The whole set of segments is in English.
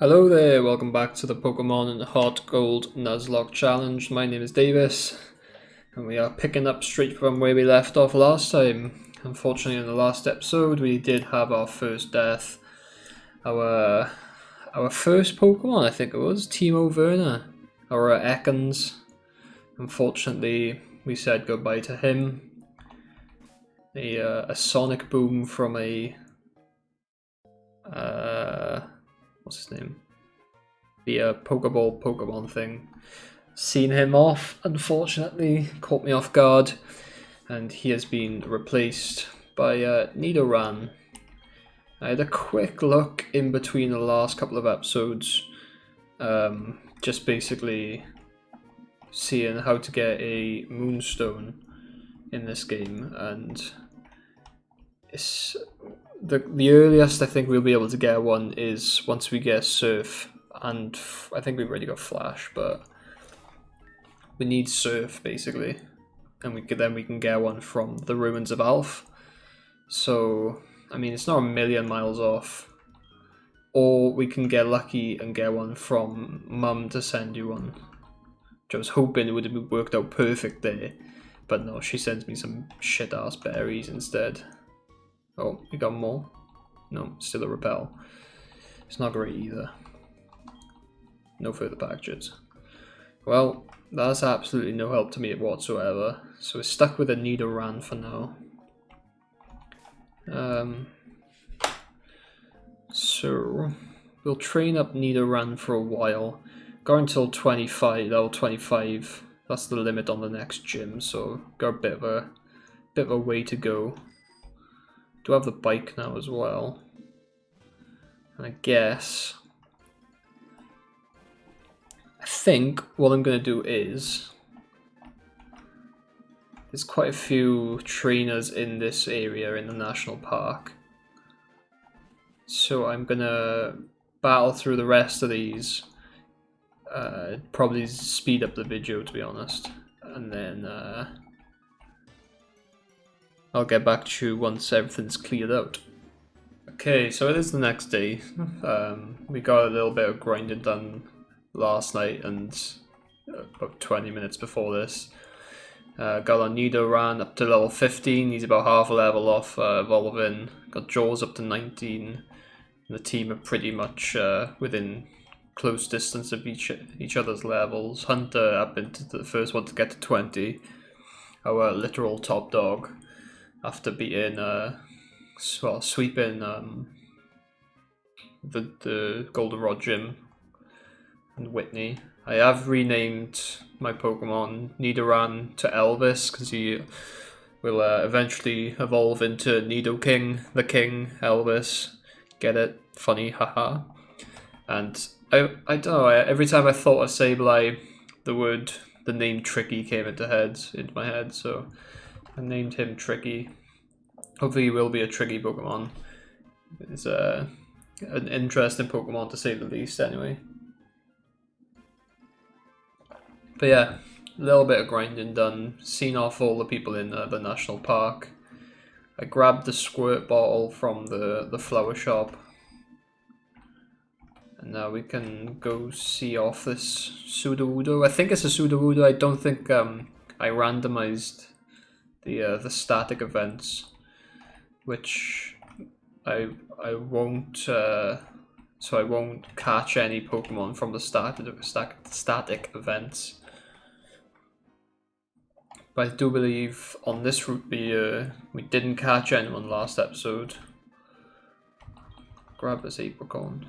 Hello there, welcome back to the Pokemon Hot Gold Nuzlocke Challenge. My name is Davis, and we are picking up straight from where we left off last time. Unfortunately, in the last episode, we did have our first death. Our first Pokemon, I think it was, Timo Werner, our Ekans. Unfortunately, we said goodbye to him. A Sonic Boom from a... what's his name? The Pokeball Pokemon thing. Seen him off, unfortunately, caught me off guard, and he has been replaced by Nidoran. I had a quick look in between the last couple of episodes, just basically seeing how to get a Moonstone in this game, and it's the earliest I think we'll be able to get one is once we get Surf, and I think we've already got Flash, but we need Surf basically, and then we can get one from the Ruins of Alph. So I mean, it's not a million miles off, or we can get lucky and get one from Mum to send you one, which I was hoping it would have worked out perfect there, but no, she sends me some shit ass berries instead. Oh, we got more. No, still a repel. It's not great either. No further packages. Well, that's absolutely no help to me whatsoever. So we're stuck with a Nidoran for now. So we'll train up Nidoran for a while. Got until 25, level 25. That's the limit on the next gym, so got a bit of a way to go. Do have the bike now as well. And I think what I'm going to do is, there's quite a few trainers in this area in the national park. So I'm going to battle through the rest of these. Probably speed up the video, to be honest. And then I'll get back to you once everything's cleared out. Okay, so it is the next day. We got a little bit of grinding done last night and about 20 minutes before this. Got our Nidoran up to level 15, he's about half a level off evolving. Got Jaws up to 19. The team are pretty much within close distance of each other's levels. Hunter up into the first one to get to 20. Our literal top dog. After beating, sweeping the Goldenrod Gym and Whitney. I have renamed my Pokemon Nidoran to Elvis because he will eventually evolve into Nidoking, the King, Elvis. Get it? Funny, haha. And I don't know, every time I thought of Sableye, the name Tricky came into my head, so I named him Tricky. Hopefully he will be a tricky Pokemon. It's an interesting Pokemon to say the least anyway. But yeah, a little bit of grinding done. Seen off all the people in the national park. I grabbed the squirt bottle from the flower shop. And now we can go see off this Sudowoodo. I think it's a Sudowoodo. I don't think I randomized the static events, which I won't. So I won't catch any Pokemon from the static events. But I do believe on this route we didn't catch anyone last episode. Grab this Apricorn.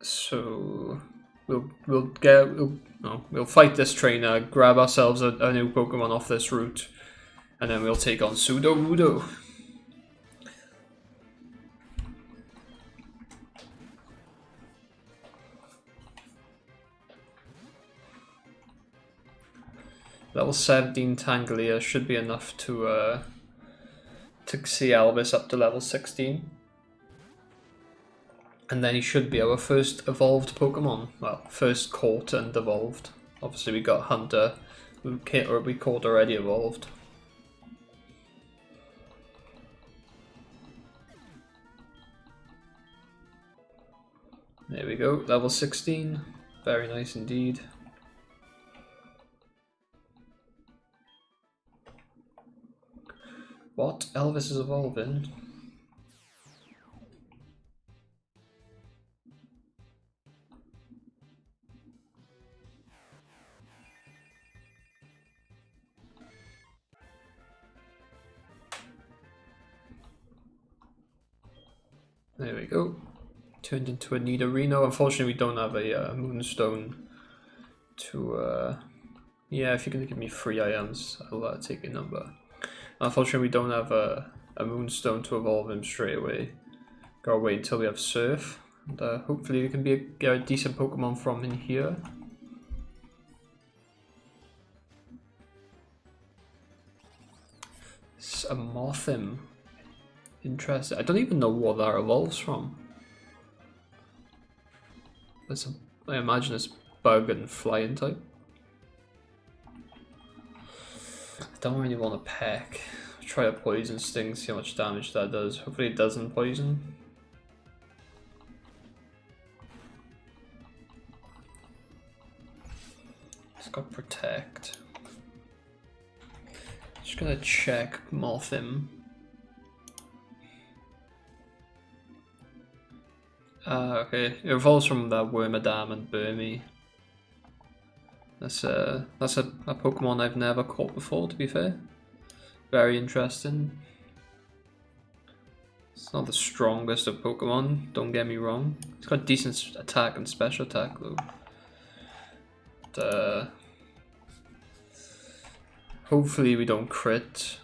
So we'll fight this trainer, grab ourselves a new Pokemon off this route, and then we'll take on Sudowoodo. Level 17 Tangela should be enough to see Elvis up to level 16. And then he should be our first evolved Pokemon. Well, first caught and evolved. Obviously we got Hunter, we caught already evolved. There we go, level 16. Very nice indeed. What? Elvis is evolving? There we go. Turned into a Nidorino. Unfortunately, we don't have a Moonstone to... yeah, if you're going to give me 3 items, I'll take your number. Unfortunately, we don't have a Moonstone to evolve him straight away. Gotta wait until we have Surf. And hopefully we can get a decent Pokemon from in here. It's a Mothim. Interesting. I don't even know what that evolves from. I imagine it's bug and flying type. I don't really want to peck. Try a poison sting, see how much damage that does. Hopefully it doesn't poison. It's got protect. Just gonna check Mothim. Okay, it evolves from that Wormadam and Burmy. That's a Pokemon I've never caught before, to be fair. Very interesting. It's not the strongest of Pokemon, don't get me wrong. It's got decent attack and special attack though. But, hopefully we don't crit.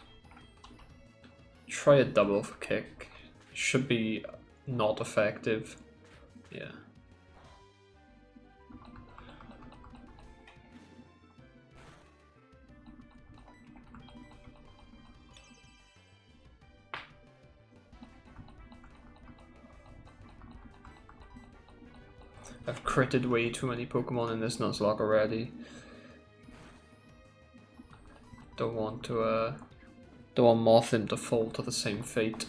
Try a double kick. Should be not effective. Yeah. I've critted way too many Pokemon in this Nuzlocke already. Don't want Mothim to fall to the same fate.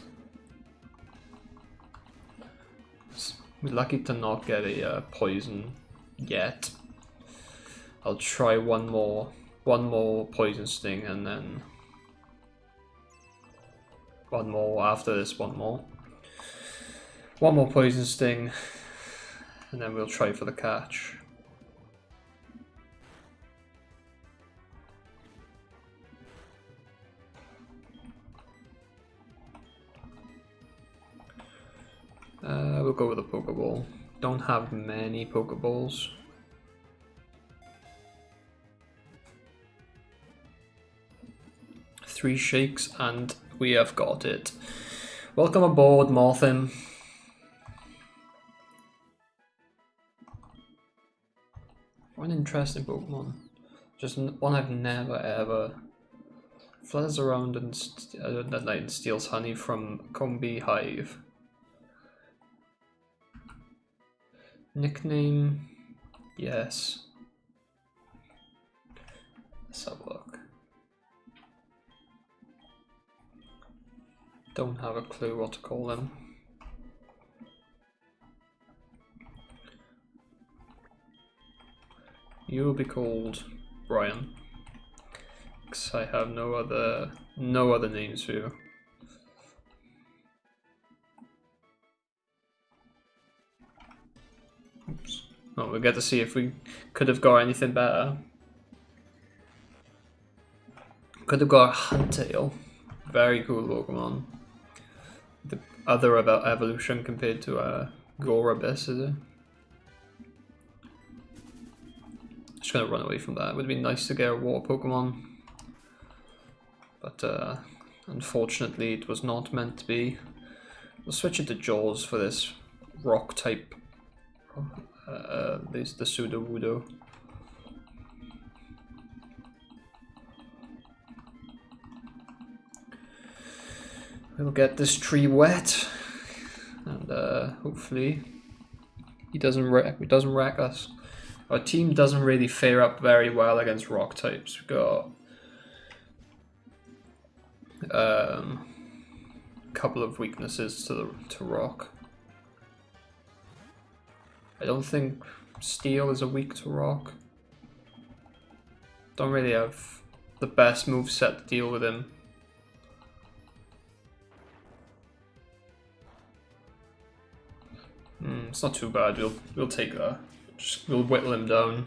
We're lucky to not get a poison yet. I'll try one more poison sting and then one more after this. One more poison sting, and then we'll try for the catch. We'll go with a Pokeball. Don't have many Pokeballs. Three shakes and we have got it. Welcome aboard, Mothim. What an interesting Pokemon. Just one I've never ever... Flutters around and at night and steals honey from Combi Hive. Nickname, yes. Let's have a look. Don't have a clue what to call them. You will be called Brian, because I have no other names for you. Oops. Well, we'll get to see if we could have got anything better. Could have got a Huntail. Very cool Pokemon. The other evolution compared to Gorabis, is it? Just gonna run away from that. It would be nice to get a water Pokemon. But unfortunately it was not meant to be. We'll switch it to Jaws for this rock type. There's the Sudowoodo. We'll get this tree wet, and hopefully he doesn't wreck us. Our team doesn't really fare up very well against rock types. We've got a couple of weaknesses to rock. I don't think Steel is a weak to Rock. Don't really have the best moveset to deal with him. It's not too bad. We'll take that. We'll whittle him down.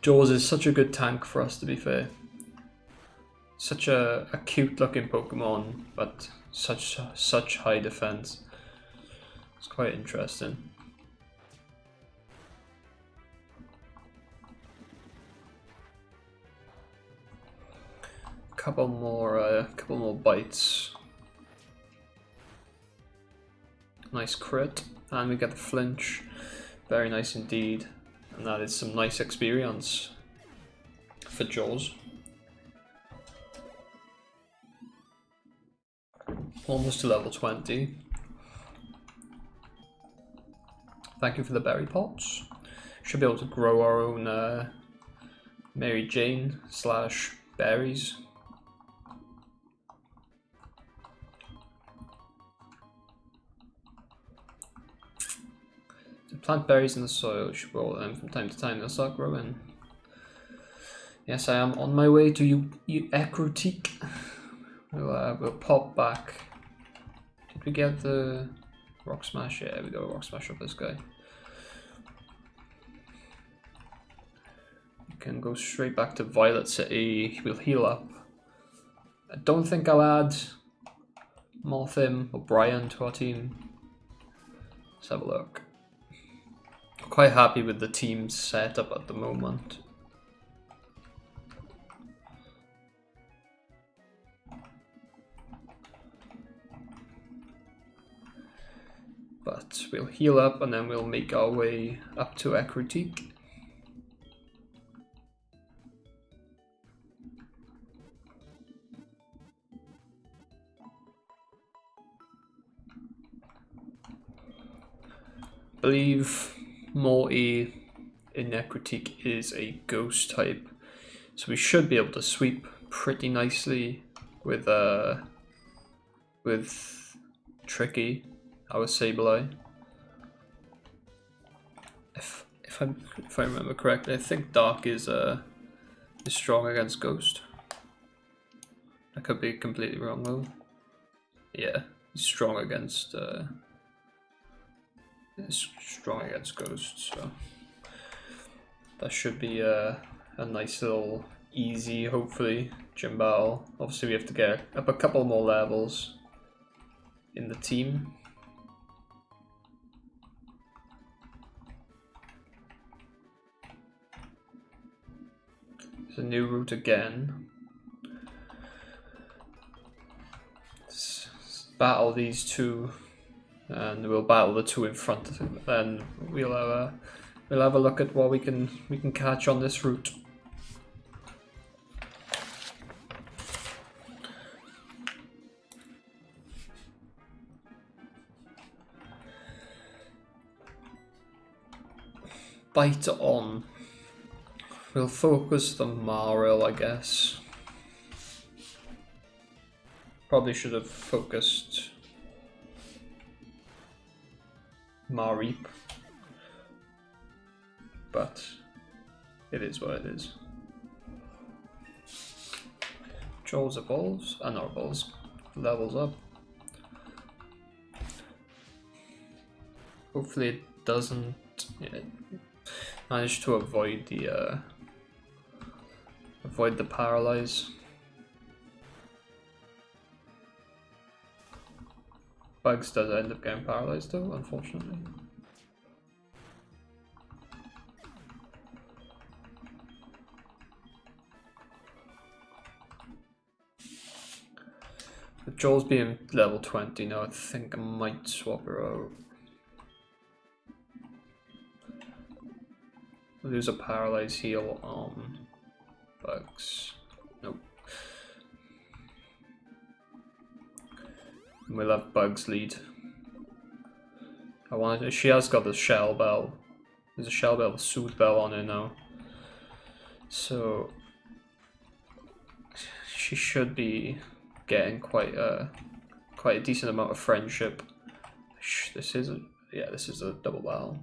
Jaws is such a good tank for us, to be fair. Such a cute looking Pokemon, but such high defense. It's quite interesting. Couple more bites. Nice crit, and we get the flinch. Very nice indeed, and that is some nice experience for Jaws. Almost to level 20. Thank you for the berry pots. Should be able to grow our own Mary Jane / berries. Plant berries in the soil, you should roll them from time to time, they'll start growing. Yes, I am on my way to you Ecruteak. We'll pop back. Did we get the Rock Smash? Yeah, we got a Rock Smash up this guy. We can go straight back to Violet City. We'll heal up. I don't think I'll add Morthim or Brian to our team. Let's have a look. Quite happy with the team's setup at the moment. But we'll heal up and then we'll make our way up to Ecruteak. I believe Morty in Ecruteak is a ghost type, so we should be able to sweep pretty nicely with Tricky, our Sableye. If I remember correctly, I think Dark is strong against Ghost. I could be completely wrong though. Yeah, he's strong against Ghost, so that should be a nice little easy, hopefully, gym battle. Obviously we have to get up a couple more levels in the team. It's a new route again. Let's battle these two. And we'll battle the two in front of him. Then we'll have a look at what we can catch on this route. Bite on. We'll focus the Maril, I guess. Probably should have focused Mareep, but it is what it is. Jaws evolves, not evolves, levels up. Hopefully it doesn't manage to avoid the paralyze. Bugs does end up getting paralyzed though, unfortunately. With Joel's being level 20 now, I think I might swap her out. Lose a paralyze heal on Bugs. Nope. We'll have Bugs lead. She has got the Shell Bell. There's a Shell Bell, Soothe Bell on her now. So she should be getting quite quite a decent amount of friendship. This is a double battle.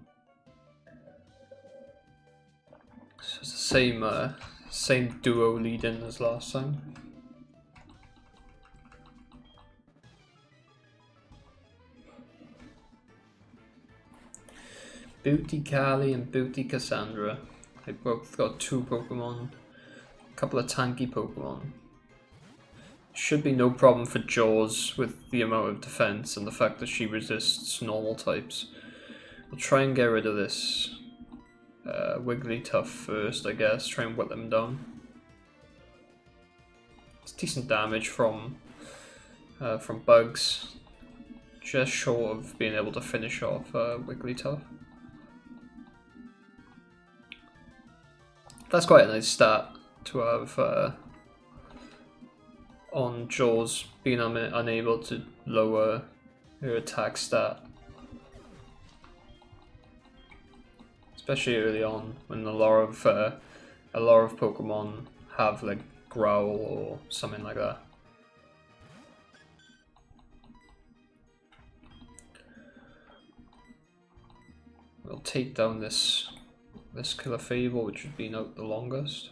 So it's the same duo lead-in as last time. Booty Callie and Booty Cassandra. They both got 2 Pokemon. A couple of tanky Pokemon. Should be no problem for Jaws with the amount of defense and the fact that she resists normal types. We'll try and get rid of this Wigglytuff first, I guess. Try and whip them down. It's decent damage from bugs. Just short of being able to finish off Wigglytuff. That's quite a nice stat to have on Jaws, being unable to lower her attack stat. Especially early on, when a lot of Pokemon have like Growl or something like that. We'll take down this Killer Fable, which has been out the longest.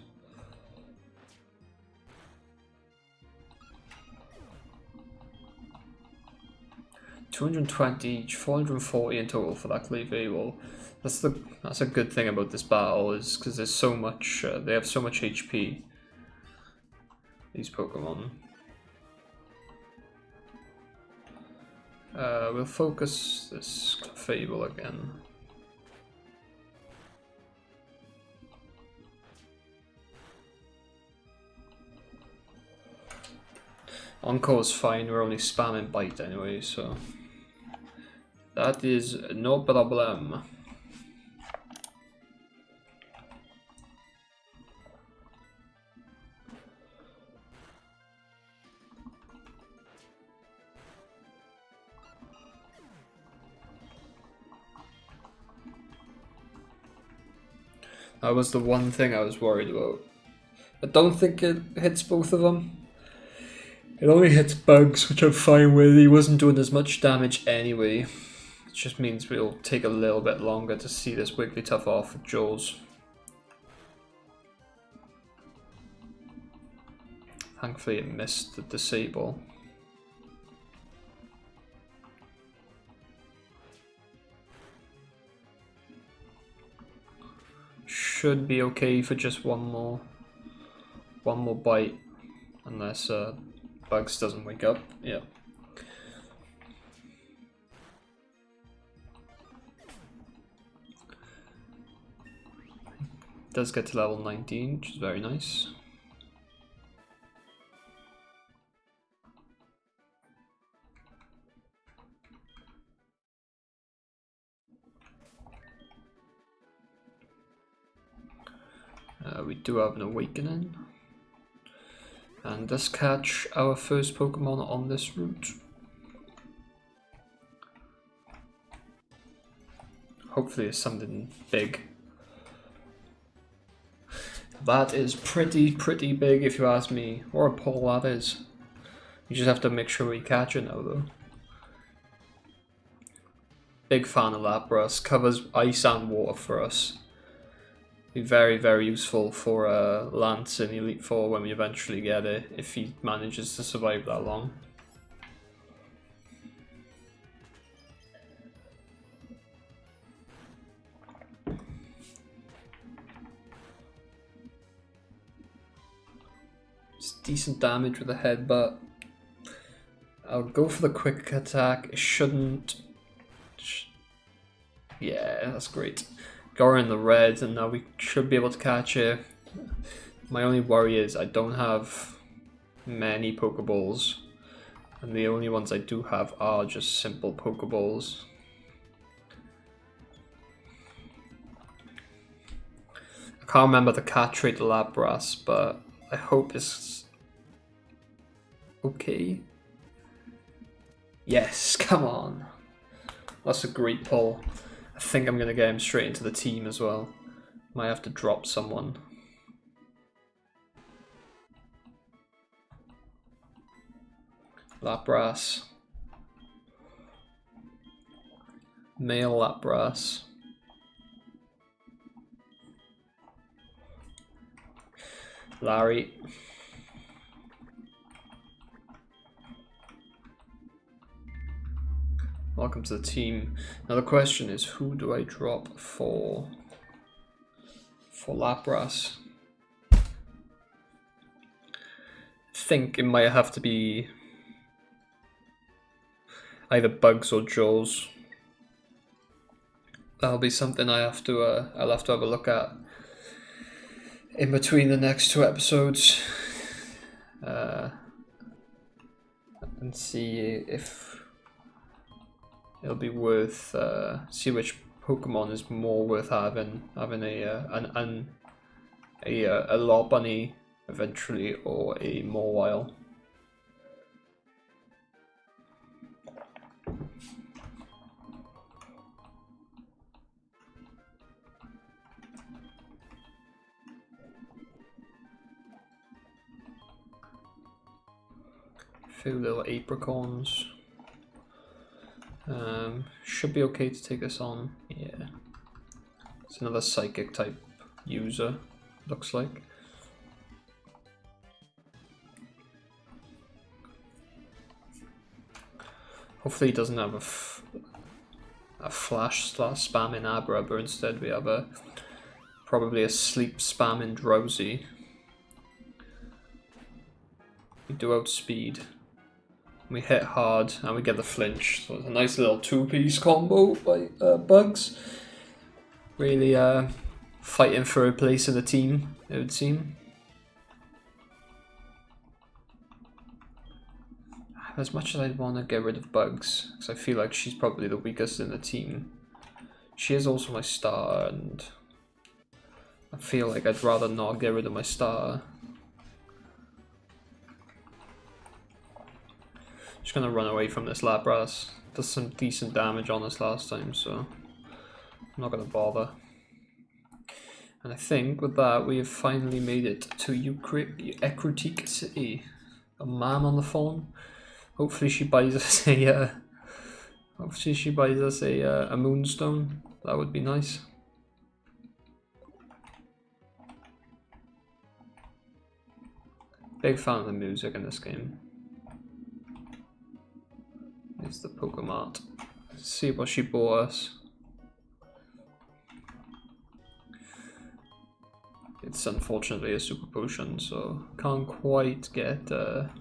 $220 each, 440 in total for that Killer Fable. That's a good thing about this battle, is because there's so much. They have so much HP. These Pokemon. We'll focus this Fable again. Encore's fine, we're only spamming Bite anyway, so that is no problem. That was the one thing I was worried about. I don't think it hits both of them. It only hits bugs, which I'm fine with. He wasn't doing as much damage anyway. It just means we'll take a little bit longer to see this Wigglytuff off with Jaws. Thankfully it missed the disable. Should be okay for just one more bite, unless Bugs doesn't wake up. Yeah. Does get to level 19, which is very nice. We do have an Awakening. And let's catch our first Pokemon on this route. Hopefully it's something big. That is pretty big if you ask me. Or a pull, that is. You just have to make sure we catch it now though. Big fan of Lapras, covers ice and water for us. Be very useful for Lance in Elite Four when we eventually get it, if he manages to survive that long. It's decent damage with a headbutt. I'll go for the quick attack. It shouldn't. Yeah, that's great. Got her in the red, and now we should be able to catch it. My only worry is I don't have many Pokeballs, and the only ones I do have are just simple Pokeballs. I can't remember the catch rate of Lapras, but I hope it's okay. Yes, come on. That's a great pull. I think I'm going to get him straight into the team as well. Might have to drop someone. Lapras. Male Lapras. Larry. Welcome to the team. Now the question is, who do I drop for Lapras? I think it might have to be either Bugs or Jaws. That'll be something I'll have to have a look at in between the next 2 episodes, and see if it'll be worth see which Pokemon is more worth having a Lopunny eventually, or a Mawile. Few little apricorns. Should be okay to take this on. Yeah, it's another psychic type user, looks like. Hopefully he doesn't have a flash spamming Abra, but instead we have probably a sleep spamming Drowsy. We do outspeed. We hit hard and we get the flinch, so it's a nice little 2-piece combo by Bugs. Really fighting for a place in the team, it would seem. As much as I'd want to get rid of Bugs, because I feel like she's probably the weakest in the team, she is also my star, and I feel like I'd rather not get rid of my star. Just gonna run away from this Lapras. Does some decent damage on us last time, so I'm not gonna bother. And I think with that we have finally made it to Ecruteak City. A ma'am on the phone. Hopefully she buys us a a Moonstone. That would be nice. Big fan of the music in this game. It's the Pokemon. Let's see what she bought us. It's unfortunately a super potion, so can't quite get it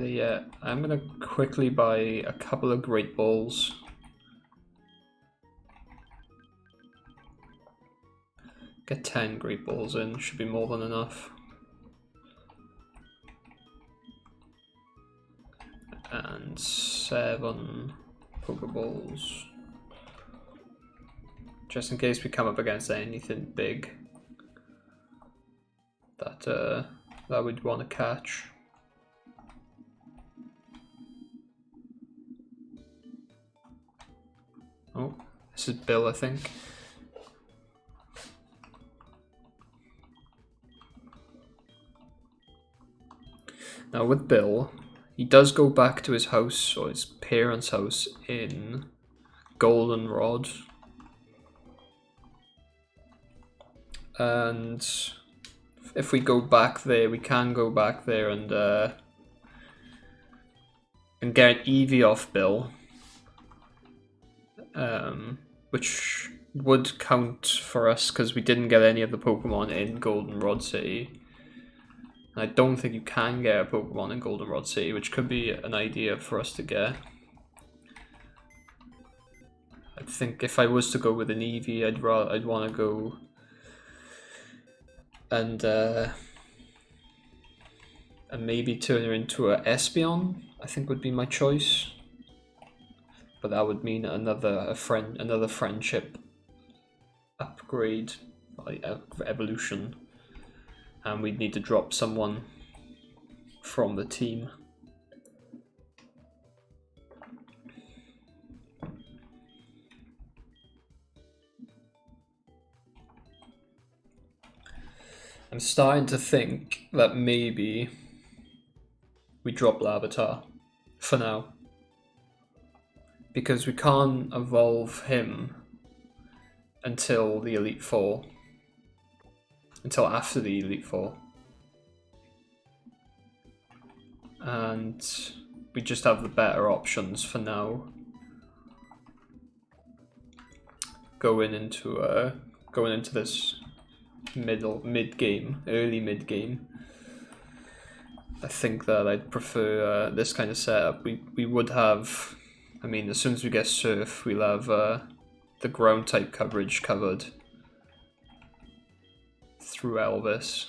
yet. I'm gonna quickly buy a couple of Great Balls. Get 10 Great Balls in, should be more than enough. And 7 Pokeballs, just in case we come up against anything big that we'd want to catch. Oh, this is Bill, I think. Now with Bill, he does go back to his house, or his parents' house in Goldenrod. And if we go back there, we can go back there and get an Eevee off Bill. Which would count for us because we didn't get any of the Pokemon in Goldenrod City. I don't think you can get a Pokemon in Goldenrod City, which could be an idea for us to get. I think if I was to go with an Eevee, I'd want to go and maybe turn her into a Espeon. I think would be my choice, but that would mean another friendship upgrade, like evolution. And we'd need to drop someone from the team. I'm starting to think that maybe we drop Larvitar for now. because we can't evolve him until the Elite Four. Until after the Elite Four. And we just have the better options for now. Going into this mid game, early mid game. I think that I'd prefer this kind of setup. We would have, I mean, as soon as we get Surf, we'll have the ground type coverage covered through Elvis.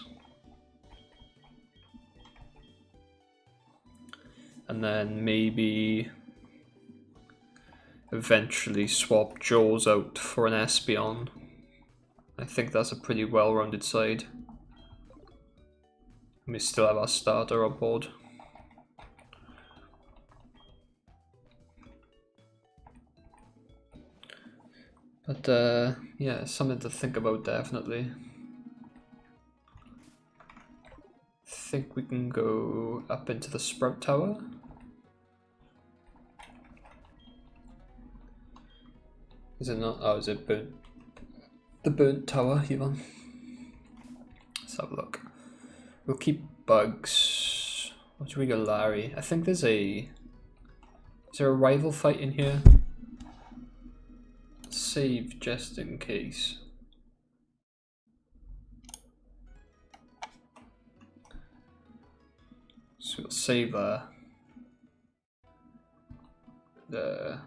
And then maybe eventually swap Jaws out for an Espeon. I think that's a pretty well-rounded side. We still have our starter on board. But yeah, something to think about definitely. I think we can go up into the Sprout Tower. Is it not? Oh, is it burnt? The burnt tower, even. Let's have a look. We'll keep bugs. What do we got, Larry? I think there's a... Is there a rival fight in here? Save just in case. So we'll save the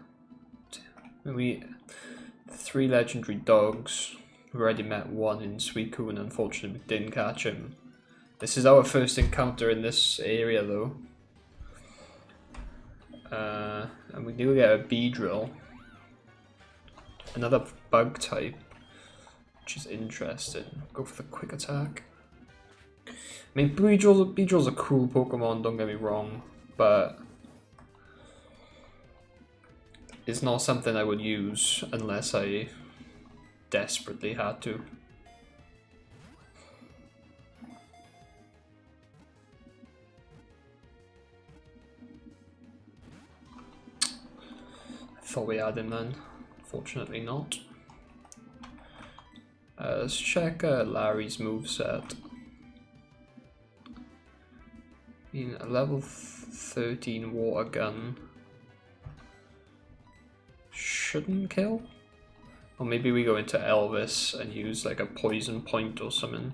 3 legendary dogs. We already met one in Suicune, and unfortunately we didn't catch him. This is our first encounter in this area though. And we do get a Beedrill. Another bug type, which is interesting. Go for the quick attack. I mean, Beedrill's a cool Pokemon, don't get me wrong, but it's not something I would use unless I desperately had to. I thought we had him then, fortunately not. Let's check Larry's moveset. I mean, a level 13 water gun shouldn't kill. Or maybe we go into Elvis and use like a poison point or something.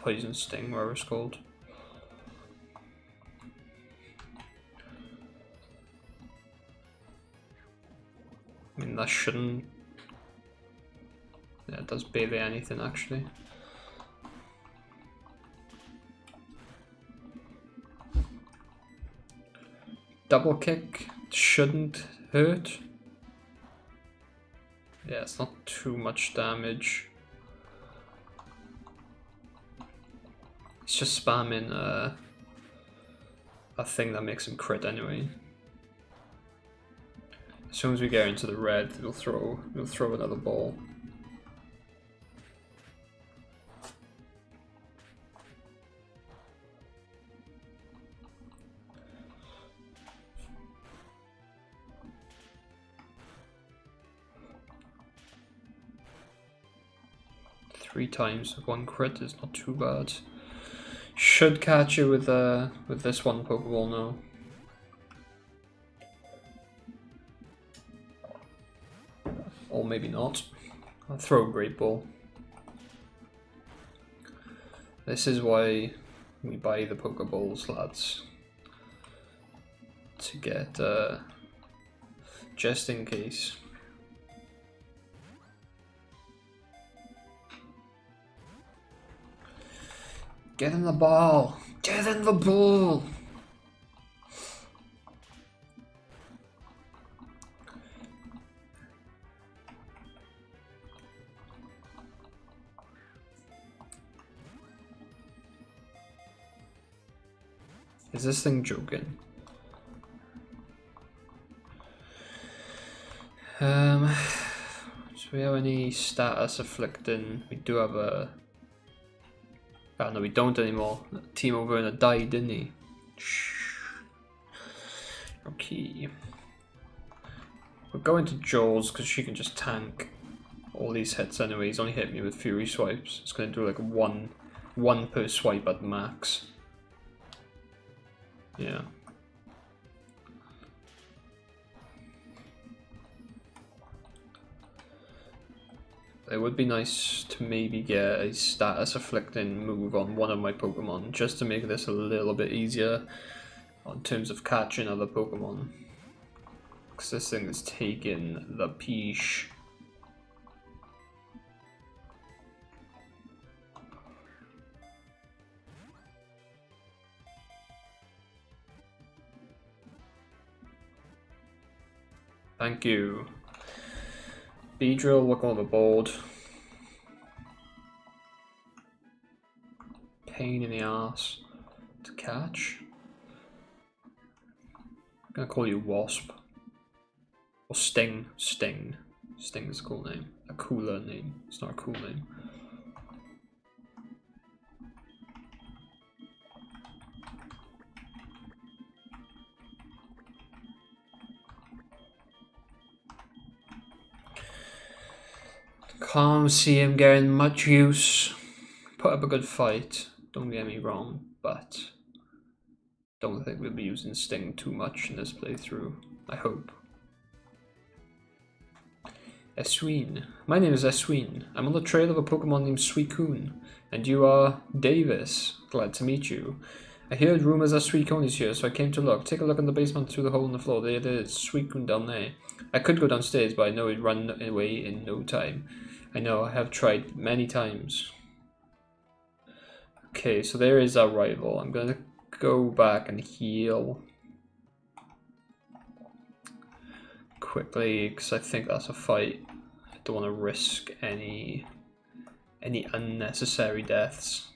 Poison sting, whatever it's called. I mean, that shouldn't... Yeah, it does barely anything actually. Double kick shouldn't hurt. Yeah, it's not too much damage. It's just spamming a thing that makes him crit anyway. As soon as we get into the red, we'll throw another ball. Three times with one crit is not too bad. Should catch you with this one Pokeball now. Or maybe not. I'll throw a Great Ball. This is why we buy the Pokeballs, lads. To get just in case. Get in the ball! Get in the ball! Is this thing joking? Do we have any status afflicting? We do have a... Oh no, we don't anymore. Timo Werner died, didn't he? Okay. We're going to Jaws because she can just tank all these hits anyway. He's only hit me with Fury swipes. It's going to do like one per swipe at max. Yeah. It would be nice to maybe get a status afflicting move on one of my Pokemon just to make this a little bit easier in terms of catching other Pokemon. Because this thing is taking the peach. Thank you. Beedrill, look overboard. Pain in the ass to catch. I'm gonna call you Wasp. Or Sting. Sting. Sting is a cool name. A cooler name. It's not a cool name. Can't see him getting much use. Put up a good fight, don't get me wrong, but don't think we'll be using Sting too much in this playthrough. I hope. Esween. My name is Esween. I'm on the trail of a Pokemon named Suicune, and you are Davis. Glad to meet you. I heard rumors that Suicune is here, so I came to look. Take a look in the basement through the hole in the floor. There's Suicune down there. I could go downstairs, but I know he'd run away in no time. I know, I have tried many times. Okay, so there is our rival. I'm gonna go back and heal quickly because I think that's a fight. I don't want to risk any unnecessary deaths.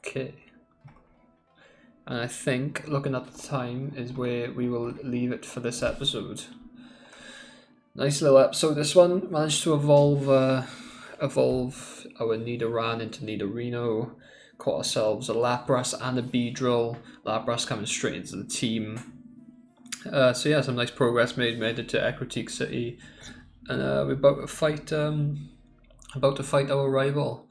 Okay, and I think looking at the time is where we will leave it for this episode. Nice little episode this one. Managed to evolve our Nidoran into Nidorino. Caught ourselves a Lapras and a Beedrill. Lapras coming straight into the team. So yeah, some nice progress made it to Ecruteak City, and we're about to fight our rival.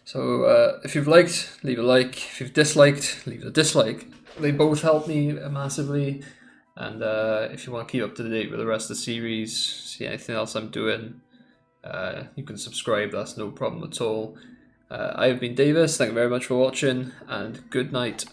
So if you've liked, leave a like. If you've disliked, leave a dislike. They both help me massively. And if you want to keep up to date with the rest of the series, see anything else I'm doing, you can subscribe. That's no problem at all. I have been Davis. Thank you very much for watching, and good night.